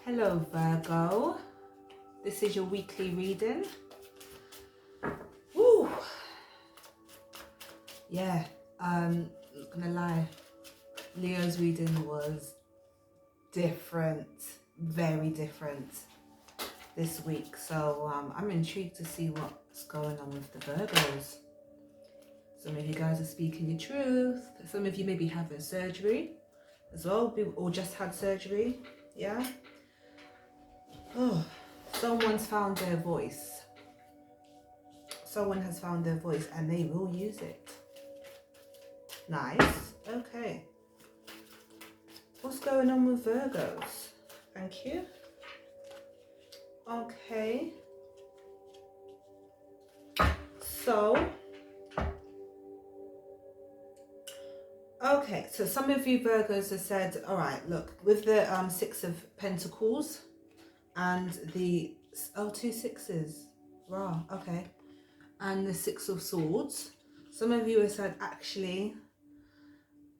Hello Virgo, this is your weekly reading. Woo! Yeah, not gonna lie, Leo's reading was different, very different this week. So I'm intrigued to see what's going on with the Virgos. Some of you guys are speaking your truth. Some of you may be having surgery as well, or just had surgery, yeah? Oh, someone's found their voice. Someone has found their voice and they will use it. Nice. Okay. What's going on with Virgos? Thank you. Okay. So some of you Virgos have said, all right, look, with the Six of Pentacles and the, two sixes. Wow, okay. And the Six of Swords. Some of you have said, actually,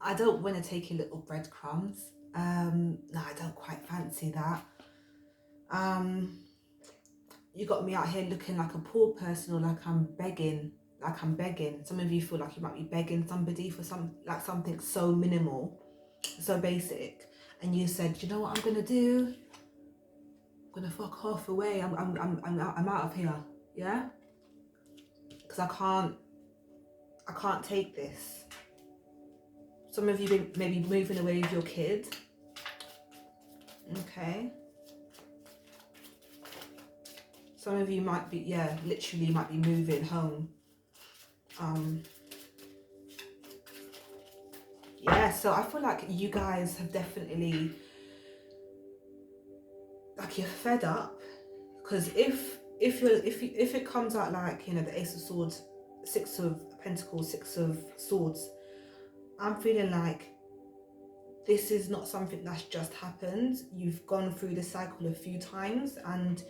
I don't want to take your little breadcrumbs. No, I don't quite fancy that. You got me out here looking like a poor person, or like I'm begging. Some of you feel like you might be begging somebody for something so minimal, so basic, and you said, you know what I'm gonna do? I'm gonna fuck off away. I'm out of here, yeah? Because I can't take this. Some of you may be moving away with your kid. Okay. Some of you might be, yeah, literally might be moving home. Yeah, so I feel like you guys have definitely, like, you're fed up, because if it comes out like, you know, the Ace of Swords, Six of Pentacles, Six of Swords, I'm feeling like this is not something that's just happened. You've gone through the cycle a few times and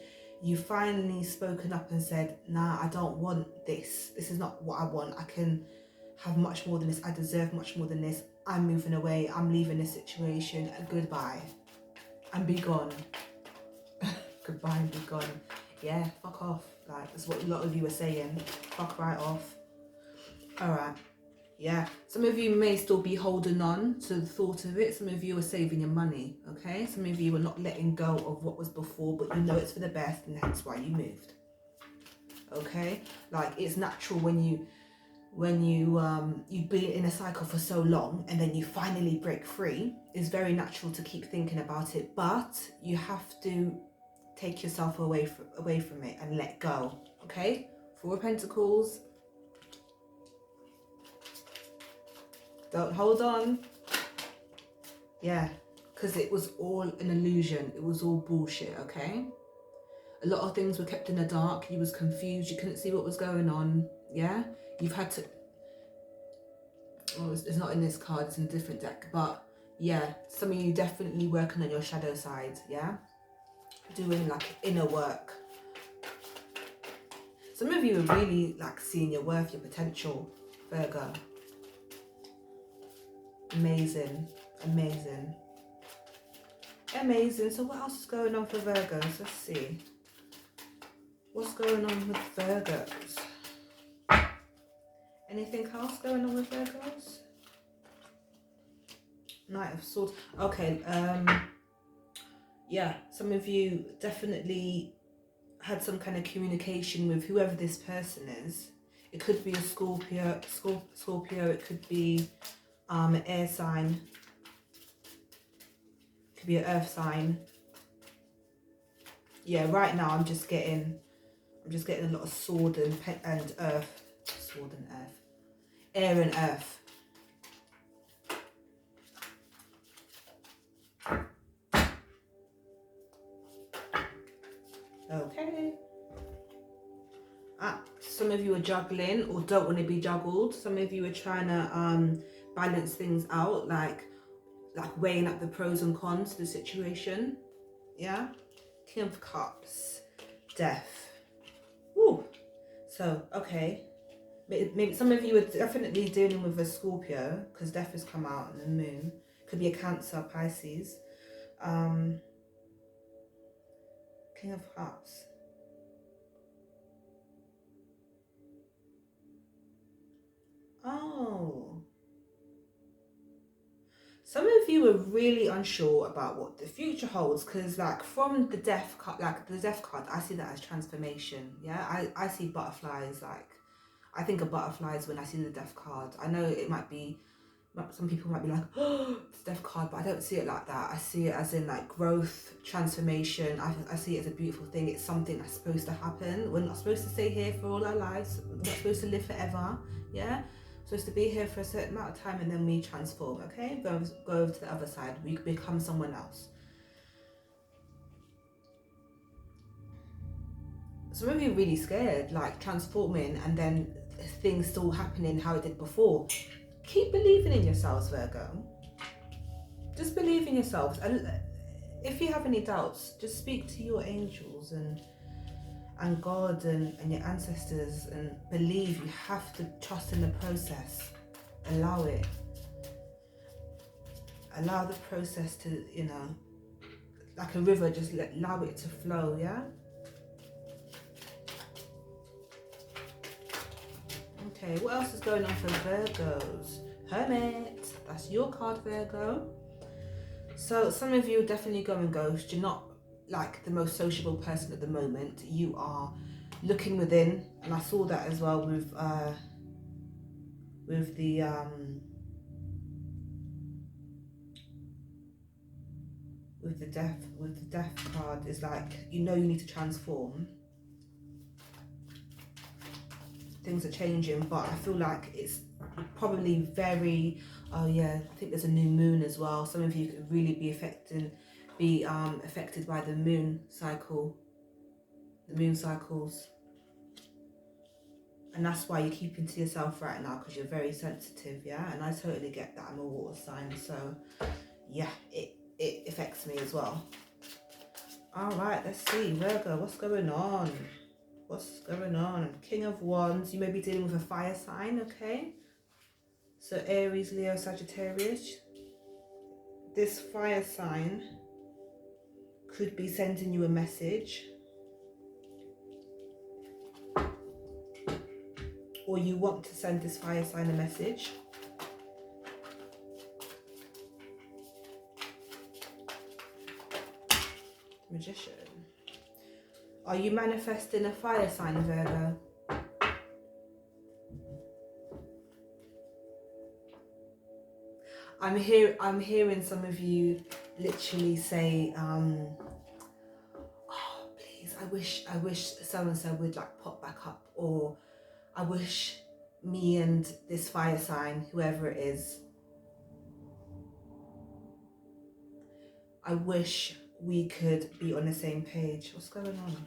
you've finally spoken up and said, nah, I don't want this. This is not what I want. I can have much more than this. I deserve much more than this. I'm moving away. I'm leaving this situation. Goodbye. And be gone. Goodbye and be gone. Yeah, fuck off. Like, that's what a lot of you are saying. Fuck right off. Alright. Yeah, some of you may still be holding on to the thought of it. Some of you are saving your money, okay? Some of you are not letting go of what was before, but you know it's for the best, and that's why you moved. Okay? Like, it's natural when you've been in a cycle for so long and then you finally break free. It's very natural to keep thinking about it, but you have to take yourself away from it and let go, okay? Four of Pentacles. Don't hold on. Yeah, because it was all an illusion. It was all bullshit, okay? A lot of things were kept in the dark. You was confused. You couldn't see what was going on, yeah? You've had to... Oh, it's not in this card. It's in a different deck. But, yeah, some of you definitely working on your shadow side, yeah? Doing, like, inner work. Some of you are really, like, seeing your worth, your potential, Virgo. Amazing, amazing, amazing. So what else is going on for Virgos? Let's see. What's going on with Virgos? Anything else going on with Virgos? Knight of Swords. Okay, yeah, some of you definitely had some kind of communication with whoever this person is. It could be a Scorpio, it could be an air sign, could be an earth sign. Yeah, right now I'm just getting a lot of sword and earth. Sword and earth. Air and earth. Okay. Some of you are juggling or don't want to be juggled. Some of you are trying to balance things out, like weighing up the pros and cons to the situation. Yeah. King of Cups. Death. Ooh. So, okay. Maybe some of you are definitely dealing with a Scorpio, because Death has come out, and the Moon. Could be a Cancer, Pisces. King of Cups. Oh. Some of you are really unsure about what the future holds, because like from the death card, like the death card, I see that as transformation. Yeah, I see butterflies. Like I think of butterflies when I see the death card. I know it might be, some people might be like, oh, it's a death card, but I don't see it like that. I see it as in like growth, transformation. I see it as a beautiful thing. It's something that's supposed to happen. We're not supposed to stay here for all our lives. We're not supposed to live forever. Yeah. Supposed to be here for a certain amount of time, and then we transform, okay? Go over to the other side. We become someone else. Some of you are really scared, like transforming and then things still happening how it did before. Keep believing in yourselves, Virgo. Just believe in yourselves. And if you have any doubts, just speak to your angels and God and your ancestors, and believe. You have to trust in the process. Allow it. Allow the process to, you know, like a river, just allow it to flow, yeah? Okay, what else is going on for Virgos? Hermit, that's your card, Virgo. So some of you are definitely going ghost. You're not like the most sociable person at the moment. You are looking within, and I saw that as well with the death card. Is like, you know, you need to transform. Things are changing, but I feel like it's probably very, oh yeah, I think there's a new moon as well. Some of you could really be affected by the moon cycle, the moon cycles, and that's why you're keeping to yourself right now, because you're very sensitive, yeah? And I totally get that. I'm a water sign, so yeah, it affects me as well. All right, let's see, Virgo, what's going on? What's going on? King of Wands. You may be dealing with a fire sign, okay? So Aries, Leo, Sagittarius. This fire sign could be sending you a message, or you want to send this fire sign a message. Magician. Are you manifesting a fire sign, Virgo? I'm hearing some of you literally say, oh, please, I wish so-and-so would like pop back up, or I wish me and this fire sign, whoever it is, I wish we could be on the same page. What's going on?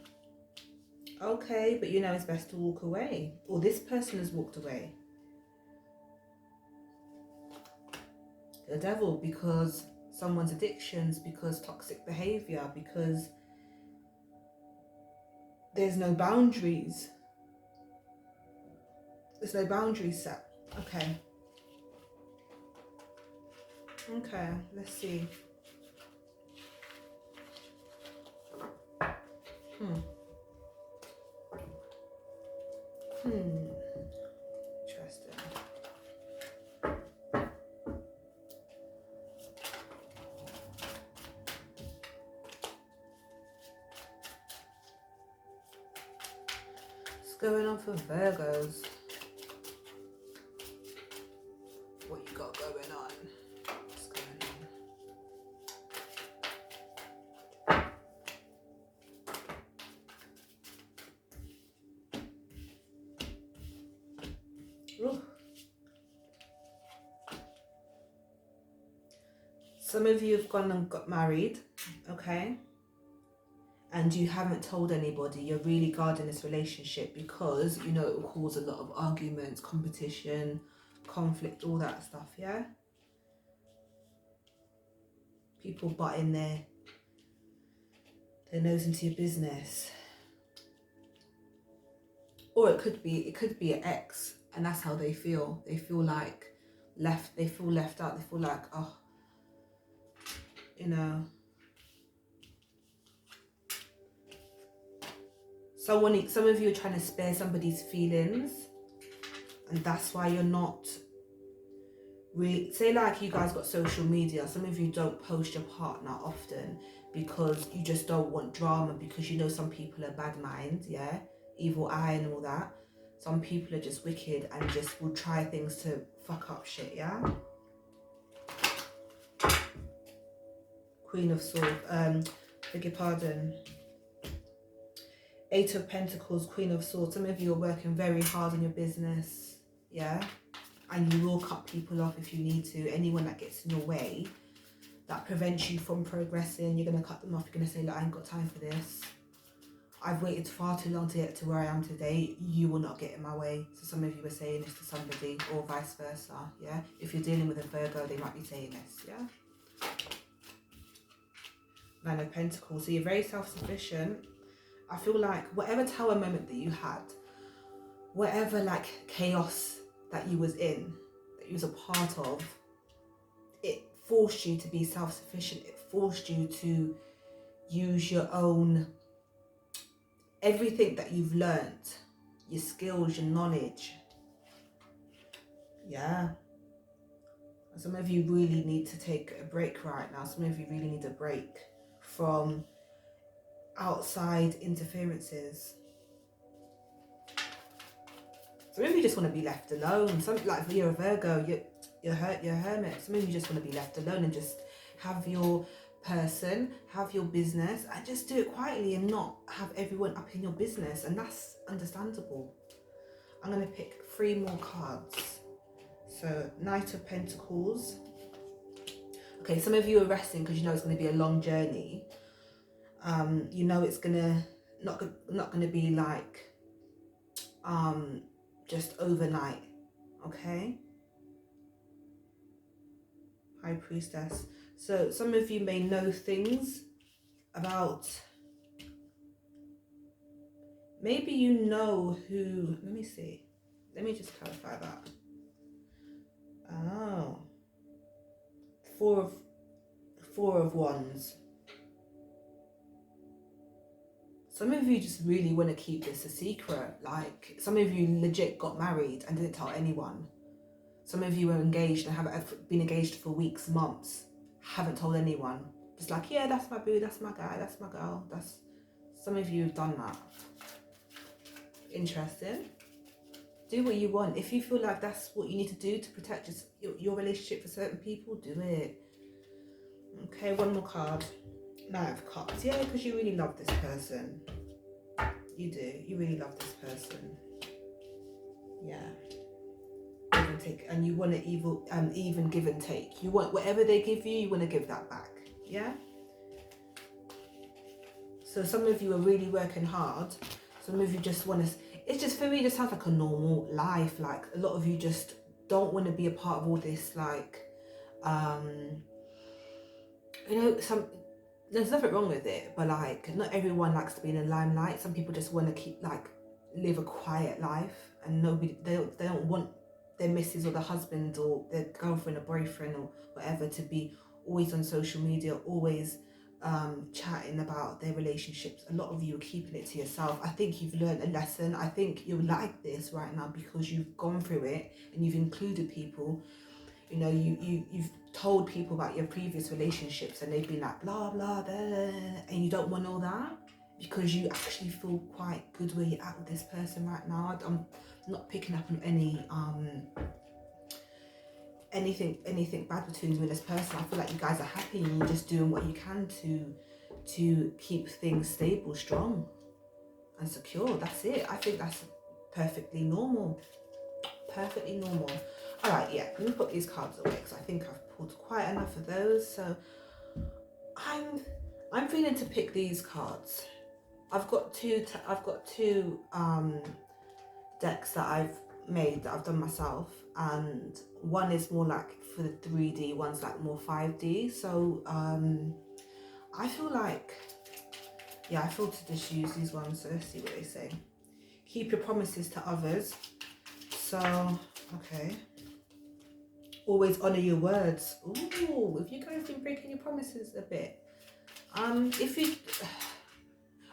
Okay, but you know it's best to walk away, or this person has walked away. The devil, because someone's addictions, because toxic behavior, because there's no boundaries. There's no boundaries set. Okay. Okay, let's see. Interesting. What's going on for Virgos? What you got going on? What's going on? Ooh. Some of you have gone and got married, okay? And you haven't told anybody. You're really guarding this relationship because you know it will cause a lot of arguments, competition, conflict, all that stuff, yeah? People butting their nose into your business. Or it could be an ex, and that's how they feel. They feel like they feel left out. They feel like, oh, you know, some of you are trying to spare somebody's feelings, and that's why you're not really, say like you guys got social media, some of you don't post your partner often because you just don't want drama, because you know some people are bad mind, yeah, evil eye and all that. Some people are just wicked and just will try things to fuck up shit, yeah. Queen of Swords, beg your pardon. Eight of Pentacles, Queen of Swords. Some of you are working very hard on your business, yeah? And you will cut people off if you need to. Anyone that gets in your way, that prevents you from progressing, you're going to cut them off. You're going to say, look, I ain't got time for this. I've waited far too long to get to where I am today. You will not get in my way. So some of you are saying this to somebody, or vice versa, yeah? If you're dealing with a Virgo, they might be saying this, yeah? Man of Pentacles. So you're very self-sufficient. I feel like whatever tower moment that you had, whatever like chaos that you was in, that you was a part of, it forced you to be self-sufficient. It forced you to use your own, everything that you've learned, your skills, your knowledge. Yeah. Some of you really need to take a break right now. Some of you really need a break from outside interferences. Some of you just want to be left alone. Some, like you're a Virgo, you're a hermit. Some of you just want to be left alone and just have your person, have your business, and just do it quietly and not have everyone up in your business. And that's understandable. I'm going to pick 3 more cards. So Knight of Pentacles. Okay, some of you are resting because you know it's going to be a long journey. You know it's gonna not gonna be like just overnight. Okay. High Priestess. So some of you may know things about, maybe you know who, let me see, let me just clarify that. Oh, four of Wands. Some of you just really want to keep this a secret. Like some of you legit got married and didn't tell anyone. Some of you are engaged and have been engaged for weeks, months, haven't told anyone. Just like, yeah, that's my boo, that's my guy, that's my girl. That's, some of you have done that. Interesting. Do what you want. If you feel like that's what you need to do to protect your relationship for certain people, do it. Okay, 1 more card. Knight of Cups. Yeah, because you really love this person. You do. You really love this person. Yeah. Give and take. And you want to even give and take. You want whatever they give you, you want to give that back. Yeah? So some of you are really working hard. Some of you just want to... It's just, for me, it just sounds like a normal life. Like, a lot of you just don't want to be a part of all this, like... you know, there's nothing wrong with it, but like not everyone likes to be in the limelight. Some people just want to keep live a quiet life, and they don't want their missus or their husband or their girlfriend or boyfriend or whatever to be always on social media, always chatting about their relationships. A lot of you are keeping it to yourself. I think you've learned a lesson. I think you're like this right now because you've gone through it and you've included people. You know, you've told people about your previous relationships and they've been like blah blah blah, and you don't want all that because you actually feel quite good where you're at with this person right now. I'm not picking up on anything bad between you and this person. I feel like you guys are happy and you're just doing what you can to keep things stable, strong and secure. That's it. I think that's perfectly normal. Perfectly normal. All right, yeah, let me put these cards away because I think I've pulled quite enough of those. So I'm feeling to pick these cards. I've got two decks that I've made, that I've done myself, and one is more like for the 3D, one's like more 5D. So I feel like, yeah, I feel to just use these ones. So let's see what they say. Keep your promises to others. So, okay. Always honor your words. Ooh, if you guys been breaking your promises a bit.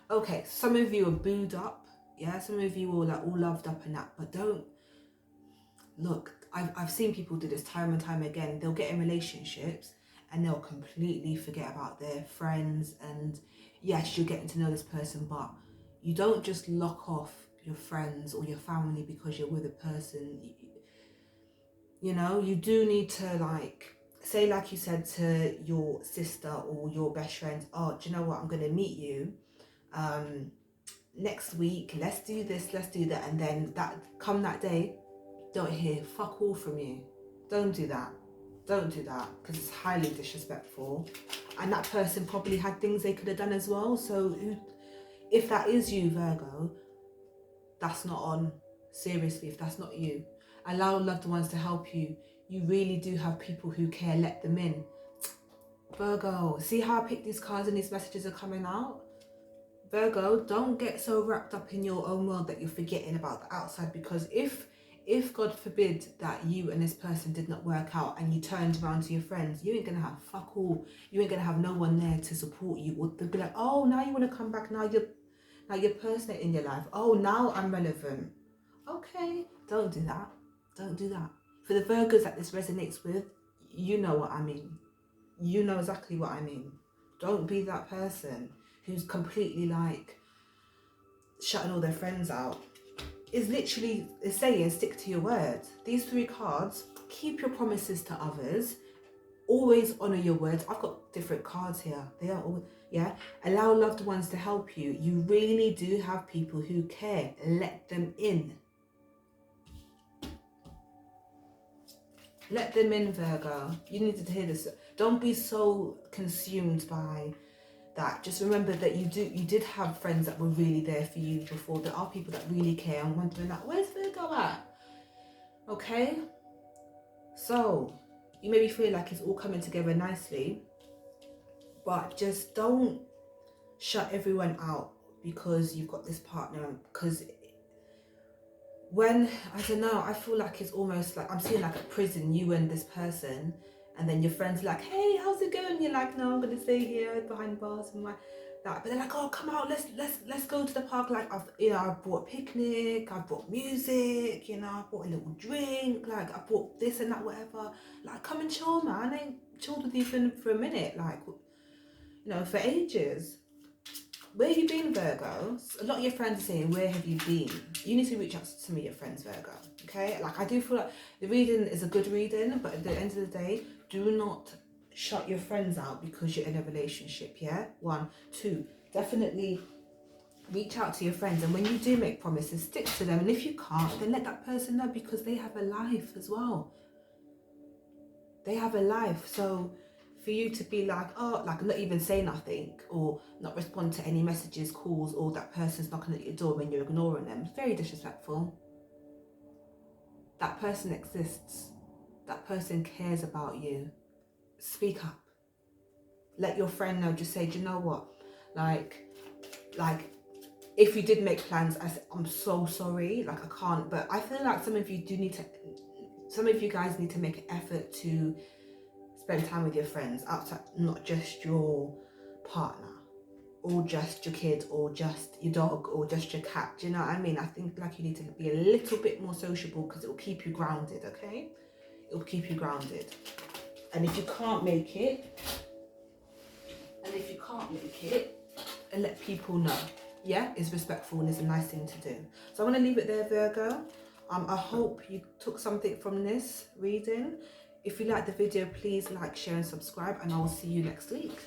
Okay, some of you are booed up. Yeah, some of you all like all loved up and that, but don't look. I've seen people do this time and time again. They'll get in relationships and they'll completely forget about their friends. And yes, you're getting to know this person, but you don't just lock off your friends or your family because you're with a person. You know, you do need to, like, say, like you said to your sister or your best friend, oh, do you know what, I'm going to meet you next week, let's do this, let's do that, and then that day, don't hear fuck all from you. Don't do that. Don't do that, because it's highly disrespectful. And that person probably had things they could have done as well. So if that is you, Virgo, that's not on. Seriously, if that's not you, allow loved ones to help you. You really do have people who care. Let them in. Virgo, see how I picked these cards and these messages are coming out? Virgo, don't get so wrapped up in your own world that you're forgetting about the outside, because if God forbid that you and this person did not work out and you turned around to your friends, you ain't gonna have fuck all. You ain't gonna have no one there to support you. Or they'll be like, oh, now you want to come back, now you're personal in your life. Oh, now I'm relevant. Okay, don't do that. Don't do that. For the Virgos that this resonates with, you know what I mean. You know exactly what I mean. Don't be that person who's completely like shutting all their friends out. Is literally saying stick to your words. These 3 cards, keep your promises to others. Always honor your words. I've got different cards here. They are all, yeah. Allow loved ones to help you. You really do have people who care. Let them in. Let them in, Virgo. You needed to hear this. Don't be so consumed by that. Just remember that you did have friends that were really there for you before. There are people that really care and wondering like, where's Virgo at? Okay? So, you maybe feel like it's all coming together nicely, but just don't shut everyone out because you've got this partner. Because when, I don't know, I feel like it's almost like I'm seeing like a prison, you and this person, and then your friends like, hey, how's it going? You're like, no, I'm gonna stay here behind bars and that. But they're like, oh, come out, let's go to the park. Like, I brought a picnic, I brought music, I brought a little drink, like I brought this and that, whatever. Like, come and chill, man. I ain't chilled with you for a minute, like, for ages. Where have you been, Virgo? A lot of your friends are saying, where have you been? You need to reach out to some of your friends, Virgo, okay? Like, I do feel like the reading is a good reading, but at the end of the day, do not shut your friends out because you're in a relationship, yeah? 1, 2, definitely reach out to your friends. And when you do make promises, stick to them. And if you can't, then let that person know, because they have a life as well. They have a life, so for you to be like, oh, like not even say nothing or not respond to any messages, calls, or that person's knocking at your door when you're ignoring them, it's very disrespectful. That person exists. That person cares about you. Speak up. Let your friend know. Just say, do you know what? Like, if you did make plans, I'm so sorry. Like, I can't. But I feel like some of you guys need to make an effort to spend time with your friends outside, not just your partner or just your kid or just your dog or just your cat. Do you know what I mean? I think like you need to be a little bit more sociable, because it will keep you grounded, okay? It will keep you grounded. And if you can't make it, and let people know, yeah, it's respectful and it's a nice thing to do. So I'm going to leave it there, Virgo. I hope you took something from this reading. If you like the video, please like, share and subscribe, and I will see you next week.